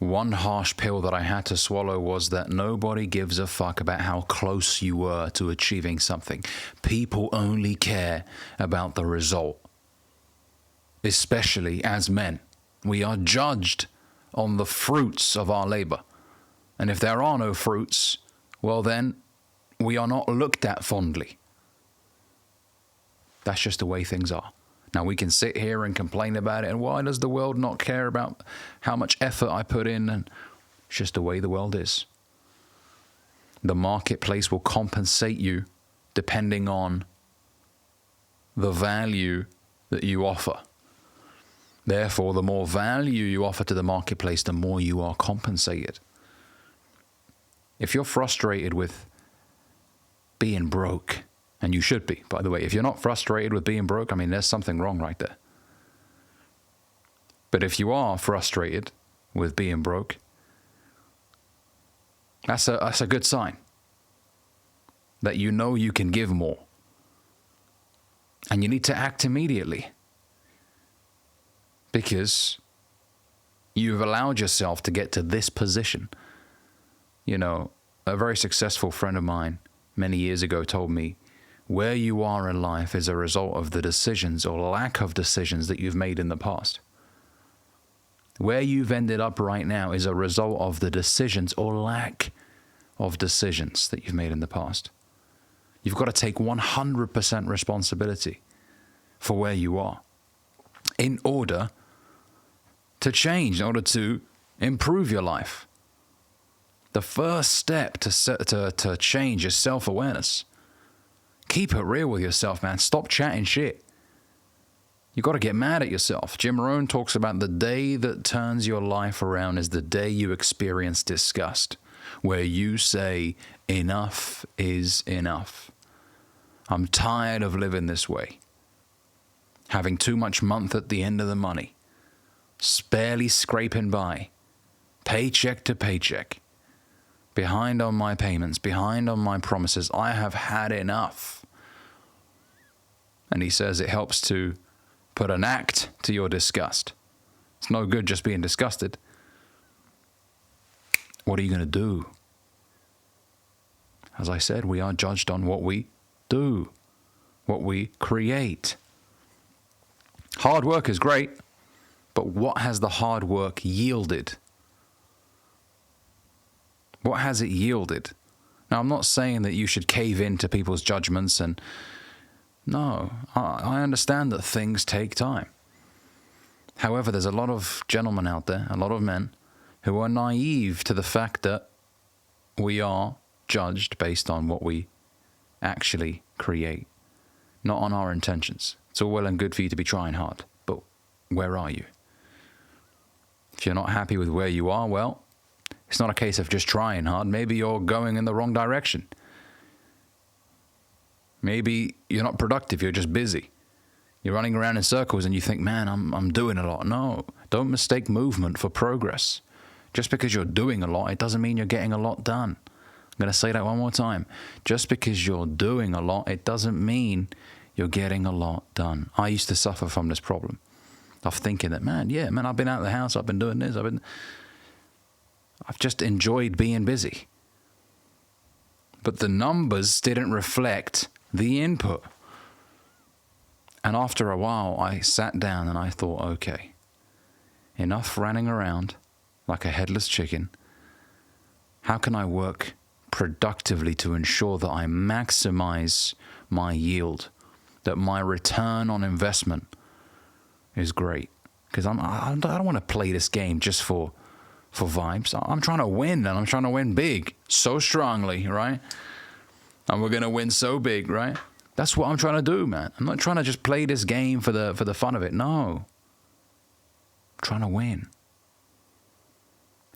one harsh pill that I had to swallow was that nobody gives a fuck about how close you were to achieving something. People only care about the result. Especially as men. We are judged on the fruits of our labor. And if there are no fruits, well then, we are not looked at fondly. That's just the way things are. Now, we can sit here and complain about it, and why does the world not care about how much effort I put in? And it's just the way the world is. The marketplace will compensate you depending on the value that you offer. Therefore, the more value you offer to the marketplace, the more you are compensated. If you're frustrated with being broke, and you should be, by the way. If you're not frustrated with being broke, I mean, there's something wrong right there. But if you are frustrated with being broke, that's a good sign that you know you can give more. And you need to act immediately. Because you've allowed yourself to get to this position. You know, a very successful friend of mine many years ago told me, where you are in life is a result of the decisions or lack of decisions that you've made in the past. Where you've ended up right now is a result of the decisions or lack of decisions that you've made in the past. You've got to take 100% responsibility for where you are in order to change, in order to improve your life. The first step to change is self-awareness. Keep it real with yourself, man. Stop chatting shit. You got to get mad at yourself. Jim Rohn talks about the day that turns your life around is the day you experience disgust, where you say, enough is enough. I'm tired of living this way. Having too much month at the end of the money. Barely scraping by. Paycheck to paycheck. Behind on my payments, behind on my promises. I have had enough. And he says it helps to put an act to your disgust. It's no good just being disgusted. What are you going to do? As I said, we are judged on what we do, what we create. Hard work is great, but what has the hard work yielded? What has it yielded? Now, I'm not saying that you should cave in to people's judgments and no, I understand that things take time. However, there's a lot of gentlemen out there, a lot of men, who are naive to the fact that we are judged based on what we actually create, not on our intentions. It's all well and good for you to be trying hard, but where are you? If you're not happy with where you are, well, it's not a case of just trying hard. Maybe you're going in the wrong direction. Maybe you're not productive, you're just busy. You're running around in circles and you think, man, I'm doing a lot. No, don't mistake movement for progress. Just because you're doing a lot, it doesn't mean you're getting a lot done. I'm going to say that one more time. Just because you're doing a lot, it doesn't mean you're getting a lot done. I used to suffer from this problem of thinking that, man, I've been out of the house, I've been doing this, I've just enjoyed being busy. But the numbers didn't reflect the input. And after a while, I sat down and I thought, okay, enough running around like a headless chicken. How can I work productively to ensure that I maximize my yield, that my return on investment is great? Because I don't want to play this game just for vibes. I'm trying to win, and I'm trying to win big, so strongly, right? And we're going to win so big, right? That's what I'm trying to do, man. I'm not trying to just play this game for the fun of it. No. I'm trying to win.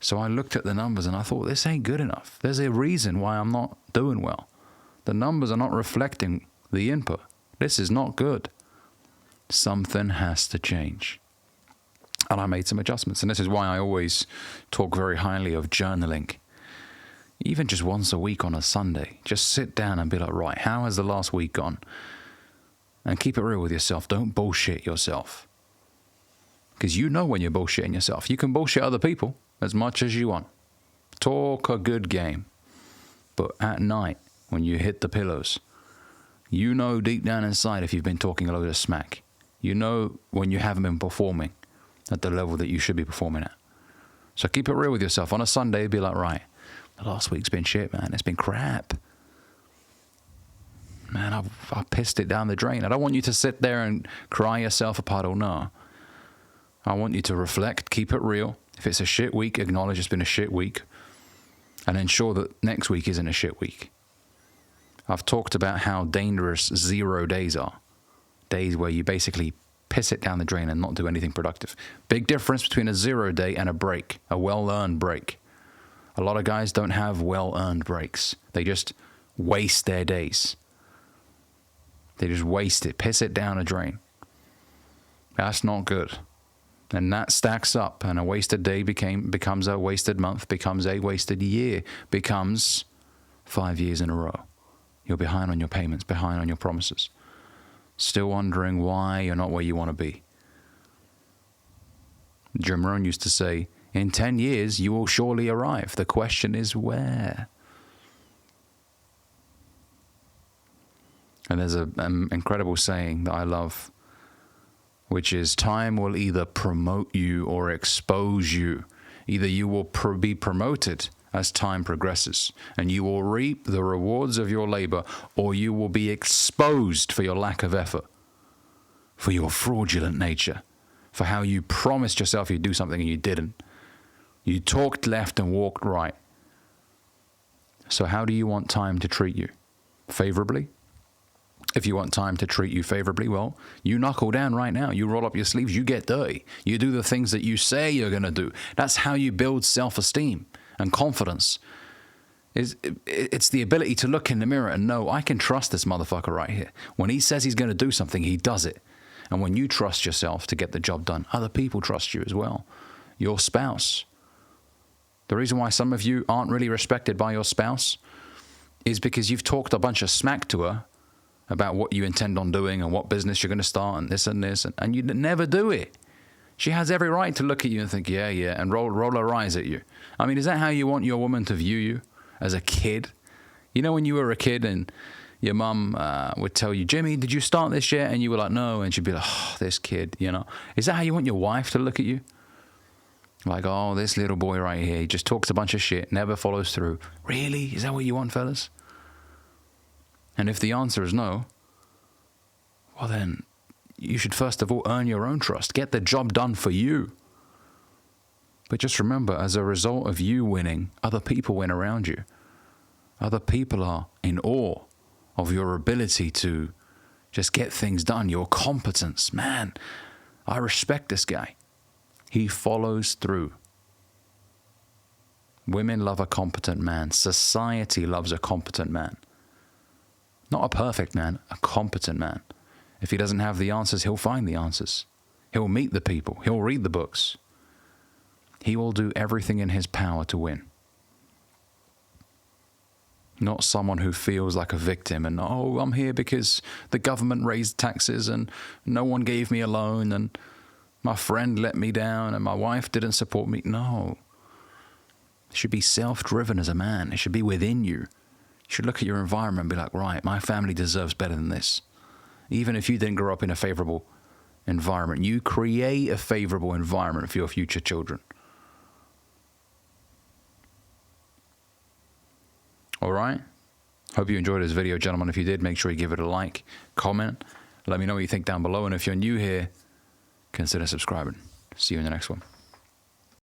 So I looked at the numbers and I thought, this ain't good enough. There's a reason why I'm not doing well. The numbers are not reflecting the input. This is not good. Something has to change. And I made some adjustments. And this is why I always talk very highly of journaling. Even just once a week on a Sunday, just sit down and be like, right, how has the last week gone? And keep it real with yourself. Don't bullshit yourself. Because you know when you're bullshitting yourself. You can bullshit other people. as much as you want. Talk a good game. But at night, when you hit the pillows, you know deep down inside if you've been talking a load of smack. You know when you haven't been performing at the level that you should be performing at. So keep it real with yourself. On a Sunday, be like, right, the last week's been shit, man. It's been crap. Man, I pissed it down the drain. I don't want you to sit there and cry yourself a puddle. No. I want you to reflect, keep it real. If it's a shit week, acknowledge it's been a shit week. And ensure that next week isn't a shit week. I've talked about how dangerous 0 days are. Days where you basically piss it down the drain and not do anything productive. Big difference between a 0 day and a break, a well-earned break. A lot of guys don't have well-earned breaks. They just waste their days. They just waste it, piss it down a drain. That's not good. And that stacks up, and a wasted day becomes a wasted month, becomes a wasted year, becomes 5 years in a row. You're behind on your payments, behind on your promises. Still wondering why you're not where you want to be. Jim Rohn used to say, in 10 years, you will surely arrive. The question is where? And there's an incredible saying that I love, which is time will either promote you or expose you. Either you will be promoted as time progresses and you will reap the rewards of your labor, or you will be exposed for your lack of effort, for your fraudulent nature, for how you promised yourself you'd do something and you didn't. You talked left and walked right. So how do you want time to treat you? Favorably? If you want time to treat you favorably, well, you knuckle down right now. You roll up your sleeves. You get dirty. You do the things that you say you're going to do. That's how you build self-esteem and confidence. It's the ability to look in the mirror and know, I can trust this motherfucker right here. When he says he's going to do something, he does it. And when you trust yourself to get the job done, other people trust you as well. Your spouse. The reason why some of you aren't really respected by your spouse is because you've talked a bunch of smack to her about what you intend on doing and what business you're going to start and this, and you never do it. She has every right to look at you and think, yeah, and roll her eyes at you. I mean, is that how you want your woman to view you as a kid? You know, when you were a kid and your mum would tell you, Jimmy, did you start this yet? And you were like, no. And she'd be like, oh, this kid, you know. Is that how you want your wife to look at you? Like, oh, this little boy right here, he just talks a bunch of shit, never follows through. Really? Is that what you want, fellas? And if the answer is no, well then, you should first of all earn your own trust. Get the job done for you. But just remember, as a result of you winning, other people win around you. Other people are in awe of your ability to just get things done, your competence. Man, I respect this guy. He follows through. Women love a competent man. Society loves a competent man. Not a perfect man, a competent man. If he doesn't have the answers, he'll find the answers. He'll meet the people. He'll read the books. He will do everything in his power to win. Not someone who feels like a victim and, oh, I'm here because the government raised taxes and no one gave me a loan and my friend let me down and my wife didn't support me. No. You should be self-driven as a man. It should be within you. You should look at your environment and be like, right, my family deserves better than this. Even if you didn't grow up in a favorable environment, you create a favorable environment for your future children. All right? Hope you enjoyed this video, gentlemen. If you did, make sure you give it a like, comment. Let me know what you think down below. And if you're new here, consider subscribing. See you in the next one.